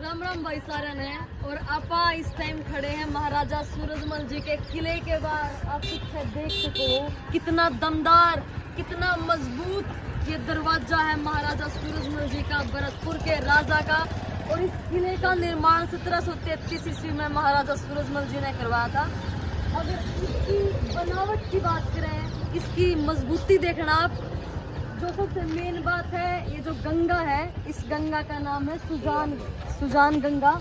राम राम भाई सारन है। और आपा इस टाइम खड़े हैं महाराजा सूरजमल जी के किले के बाहर। आप पीछे देख सको कितना दमदार, कितना मजबूत ये दरवाजा है महाराजा सूरजमल जी का, भरतपुर के राजा का। और इस किले का निर्माण 1733 ईस्वी में महाराजा सूरजमल जी ने करवाया था। अगर इसकी बनावट की बात करें, इसकी मजबूती देखना आप। जो सबसे मेन बात है, ये जो गंगा है, इस गंगा का नाम है सुजान गंगा।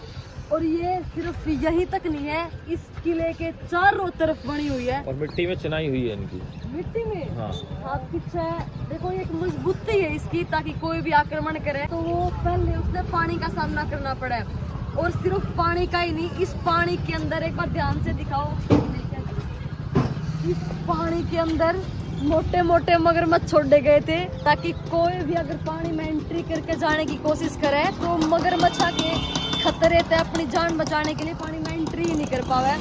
और ये सिर्फ यहीं तक नहीं है, इस किले के चारों तरफ बनी हुई है और मिट्टी में चिनाई हुई है इनकी। मिट्टी में हाँ। हाथ पीछे देखो, एक मजबूती है इसकी, ताकि कोई भी आक्रमण करे तो वो पहले उसने पानी का सामना करना पड़े। और सिर्फ पानी का ही नहीं, इस पानी के अंदर एक बार ध्यान से दिखाओ, इस पानी के अंदर मोटे मोटे मगरमच्छ छोड़े गए थे, ताकि कोई भी अगर पानी में एंट्री करके जाने की कोशिश करे तो मगरमच्छ के खतरे थे, अपनी जान बचाने के लिए पानी में एंट्री ही नहीं कर पावे।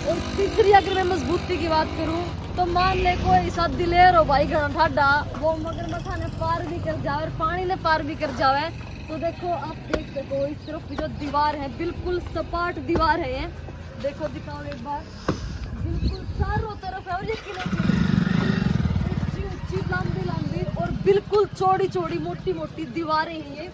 और तीसरी अगर मैं मजबूती की बात करूं तो मान ले कोई सा दिलेर हो भाई घना ठाडा, वो मगरमच्छ ने पार भी कर जाए और पानी ने पार भी कर जावे। तो देखो, आप देख सको इस तरफ की जो दीवार है, बिल्कुल सपाट दीवार है ये। देखो, दिखाओ एक बार, बिल्कुल चारों तरफ है। और ये किले लंबी और बिल्कुल चौड़ी चौड़ी मोटी मोटी दीवारें हैं ये।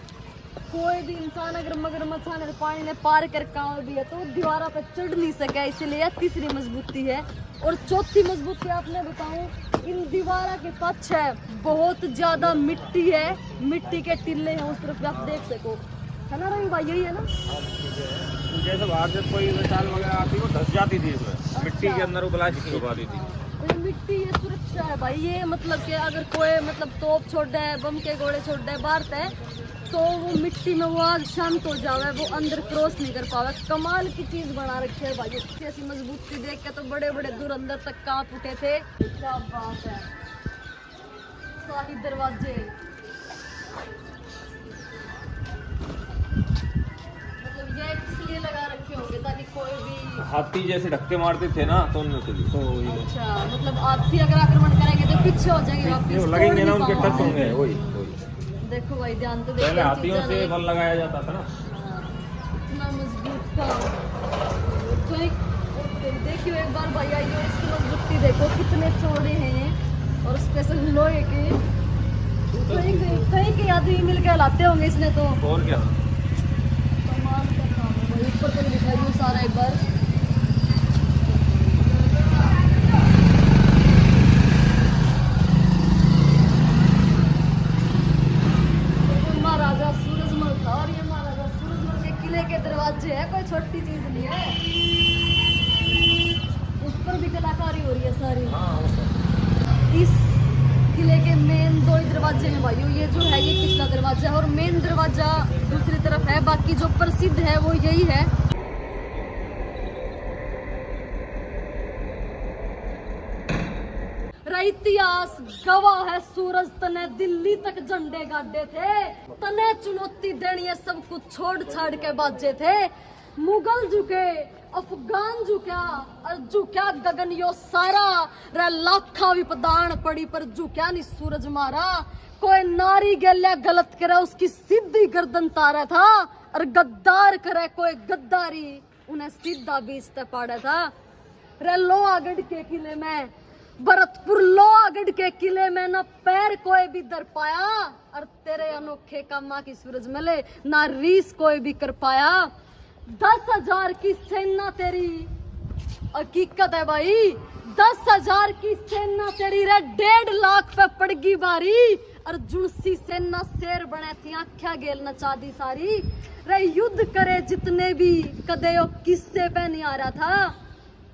कोई भी इंसान अगर मगरमच्छ ने पानी ने पार कर काम भी है तो दीवारों पर चढ़ नहीं सके, इसलिए तीसरी मजबूती है। और चौथी मजबूती आपने बताऊं, इन दीवारों के पाछे बहुत ज्यादा मिट्टी है, मिट्टी के टिल्ले हैं उस तरफ, आप देख सको, है ना रवि भाई? यही है ना, जैसे बाहर से कोई मिसाल वगैरह आती वो धस जाती थी इसमें। अच्छा। मिट्टी के अंदर वो ब्लास्ट हो पाती थी। तो मिट्टी ये सुरक्षा है भाई, ये मतलब कि अगर कोई मतलब तोप छोड़ दे, बम के गोले छोड़ दे बाहर है, तो वो मिट्टी में वो आग शांत हो जावे, वो अंदर क्रॉस नहीं कर पावे। कमाल की चीज बना रखी है भाई, ऐसी मजबूती देख के तो बड़े बड़े दूर अंदर तक कांप उठे थे। क्या बात है, शाही दरवाजे, मतलब ये इसलिए लगा रखे होंगे ताकि कोई भी हाथी जैसे धक्के मारते थे ना, तो उनमें से भी तो अच्छा, मतलब हाथी अगर आक्रमण करेंगे तो पीछे हो जाएंगे वापस, लगेंगे ना, उनके टच होंगे। वही देखो भाई, ध्यान तो पहले हाथियों से बल लगाया जाता था ना। इतना मजबूत था। तो देखियो एक बार भाई, आइए इसकी मजबूती देखो, कितने चौड़े हैं ये, और स्पेशल लोहे के। कहीं के आदमी मिलकर लाते होंगे इसने तो। और क्या, कमाल का काम है भाई। ऊपर तो दिखाइए सारा एक बार। महाराजा सूरजमल था, और ये महाराजा सूरजमल के किले के दरवाजे है, कोई छोटी चीज नहीं है। उस पर भी कलाकारी हो रही है सारी। इस किले के मेन दो ही दरवाजे हैं भाइयों, ये जो है ये पिछला दरवाजा है और मेन दरवाजा दूसरी तरफ है। बाकी जो प्रसिद्ध है वो यही है। इतिहास गवाह है, सूरज तने दिल्ली तक झंडे गाड़े थे, तने चुनौती देनी है, सब कुछ छोड़ छाड़ के बाजे थे। मुगल झुके, अफगान झुका, और झुका गगन यो सारा, रे लाखा विपदान पड़ी पर झुका नहीं सूरज मारा। कोई नारी गल्या गलत करे उसकी सीधी गर्दन तारा था, और गद्दार करे कोई गद्दारी उन्हें सीधा बीचते पाड़ा था। रे लोहागढ़ के किले में, भरतपुर लोहागढ़ के किले में न पैर कोई भी दर पाया, और तेरे अनोखे कामा की सूरज मले ना रीस कोई भी कर पाया। 10,000 की सेना तेरी, हकीकत है भाई, 10,000 की सेना तेरी रे 1.5 लाख पे पड़गी बारी, और जुनसी सेना शेर बने थी, आख्या गेल नचा दी सारी। रे युद्ध करे जितने भी, कदे यो किस्से पे नहीं आ रहा था,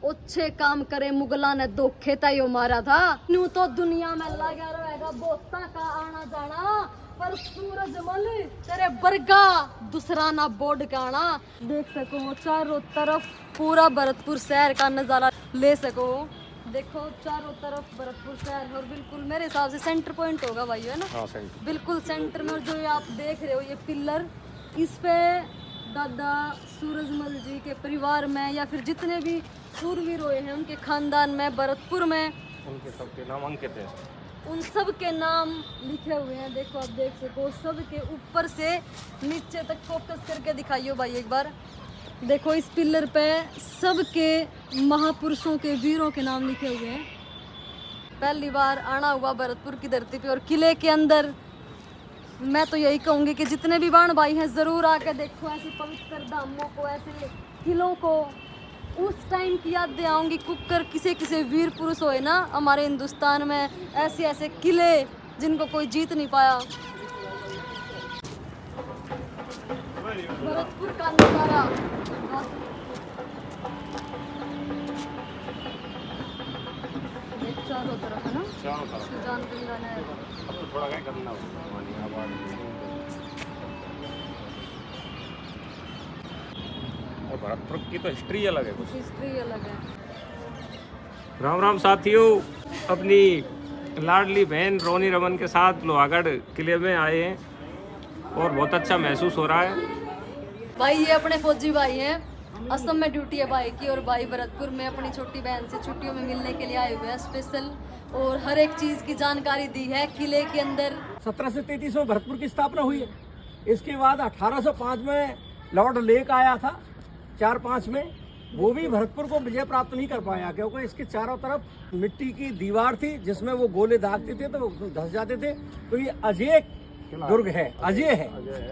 अच्छे काम करे मुगला ने धोखे तय मारा था। न्यू तो दुनिया में लगा रहेगा बोता का आना जाना, पर सूरजमल तेरे बरगा दूसरा ना बोर्ड का आना। देख सको चारों तरफ पूरा भरतपुर शहर का नजारा ले सको। देखो चारों तरफ भरतपुर शहर, और बिल्कुल मेरे हिसाब से सेंटर पॉइंट होगा भाई, है ना? हाँ, सेंटर। बिल्कुल सेंटर में। और जो ये आप देख रहे हो ये पिलर, इस पे दादा सूरजमल जी के परिवार में या फिर जितने भी सूरवीर हुए हैं उनके खानदान में, भरतपुर में, उनके सबके नाम अंकित है। उन सब के नाम लिखे हुए हैं। देखो आप देख सको, सब के ऊपर से नीचे तक फोकस करके दिखाइयो भाई एक बार। देखो इस पिलर पे सब के महापुरुषों के वीरों के नाम लिखे हुए हैं। पहली बार आना हुआ भरतपुर की धरती पे और किले के अंदर मैं तो यही कहूँगी कि जितने भी बाण भाई हैं ज़रूर आके देखो ऐसे पवित्र धामों को, ऐसे किलों को। उस टाइम की यादें आऊँगी कुकर किसे किसे वीर पुरुष होए ना हमारे हिंदुस्तान में, ऐसे ऐसे किले जिनको कोई जीत नहीं पाया। भरतपुर का नजारा चारों तरफ है ना, चारों तरफ सुजान गंगा नहर। अब तो थोड़ा क्या करना होगा पानी आबाद। और भरतपुर की तो हिस्ट्री अलग है कुछ। हिस्ट्री अलग है। राम राम साथियों, अपनी लाडली बहन रोनी रमन के साथ लोहागढ़ किले में आए हैं और बहुत अच्छा महसूस हो रहा है। भाई ये अपने फौजी भाई हैं, असम में ड्यूटी है भाई की, और भाई भरतपुर में अपनी छोटी बहन से छुट्टियों में मिलने के लिए आए हुए हैं स्पेशल, और हर एक चीज की जानकारी दी है किले के अंदर। 1733 में भरतपुर की स्थापना हुई है। इसके बाद 1805 में लॉर्ड लेक आया था 4-5 में, वो भी भरतपुर को विजय प्राप्त नहीं कर पाया क्योंकि इसके चारों तरफ मिट्टी की दीवार थी जिसमें वो गोले दागते थे तो वो धस जाते थे। तो ये अजय दुर्ग है, अजय है,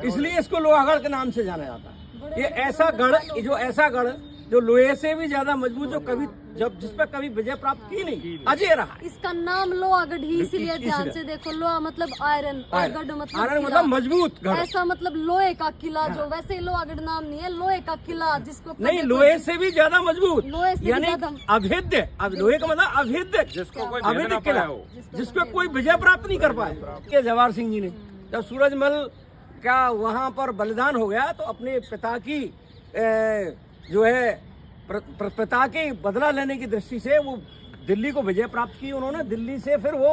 इसलिए इसको लोहागढ़ के नाम से जाना जाता है। ये ऐसा गढ़ जो लोहे से भी ज्यादा मजबूत, जो कभी जिस पर कभी विजय प्राप्त की नहीं, अजय रहा। इसका नाम लोहागढ़ ही इसीलिए ध्यान से देखो, लोहा मतलब आयरन और गढ़ आयरन मतलब मजबूत गढ़, ऐसा मतलब लोहे का किला। जो वैसे ही लोहागढ़ नाम नहीं है, लोहे का किला जिसको नहीं, लोहे से भी ज्यादा मजबूत, लोहे से यानी अभेद्य। अब लोहे का मतलब अभेद्य, अभेद्य किला जिसको कोई विजय प्राप्त नहीं कर पाए। जवाहर सिंह जी ने जब सूरजमल का वहाँ पर बलिदान हो गया तो अपने पिता की जो है पिता के बदला लेने की दृष्टि से वो दिल्ली को विजय प्राप्त की उन्होंने। दिल्ली से फिर वो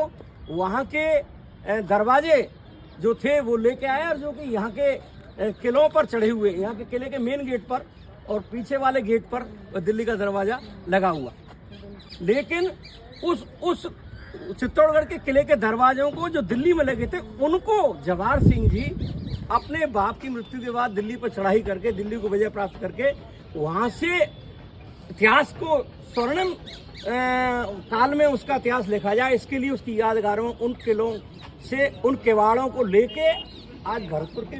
वहाँ के दरवाजे जो थे वो लेके आए, और जो कि यहाँ के किलों पर चढ़े हुए, यहाँ के किले के मेन गेट पर और पीछे वाले गेट पर दिल्ली का दरवाजा लगा हुआ। लेकिन उस चित्तौड़गढ़ के किले के दरवाजों को जो दिल्ली में लगे थे, उनको जवाहर सिंह जी अपने बाप की मृत्यु के बाद दिल्ली पर चढ़ाई करके, दिल्ली को विजय प्राप्त करके, वहां से इतिहास को स्वर्णिम काल में उसका इतिहास लिखा जाए, इसके लिए उसकी यादगारों, उन किलों से, उन किवाड़ों को लेके आज भरतपुर के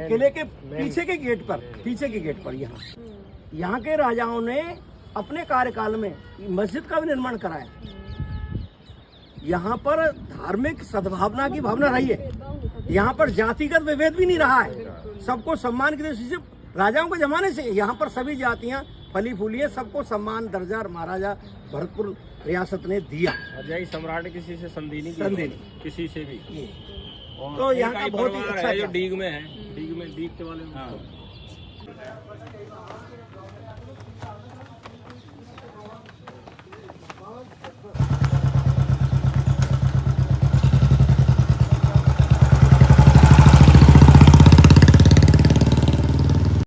किले के पीछे के गेट पर यहाँ के राजाओं ने अपने कार्यकाल में मस्जिद का भी निर्माण कराया। यहाँ पर धार्मिक सद्भावना की भावना रही है, यहाँ पर जातिगत विभेद भी नहीं रहा है, सबको सम्मान की दृष्टि से राजाओं के जमाने से यहाँ पर सभी जातियाँ फली फूली है, सबको सम्मान दर्जा महाराजा भरतपुर रियासत ने दिया। अजय सम्राट किसी से संधि नहीं किसी से भी। तो यहाँ का बहुत ही अच्छा है जो डीग में है, डीग के वाले में।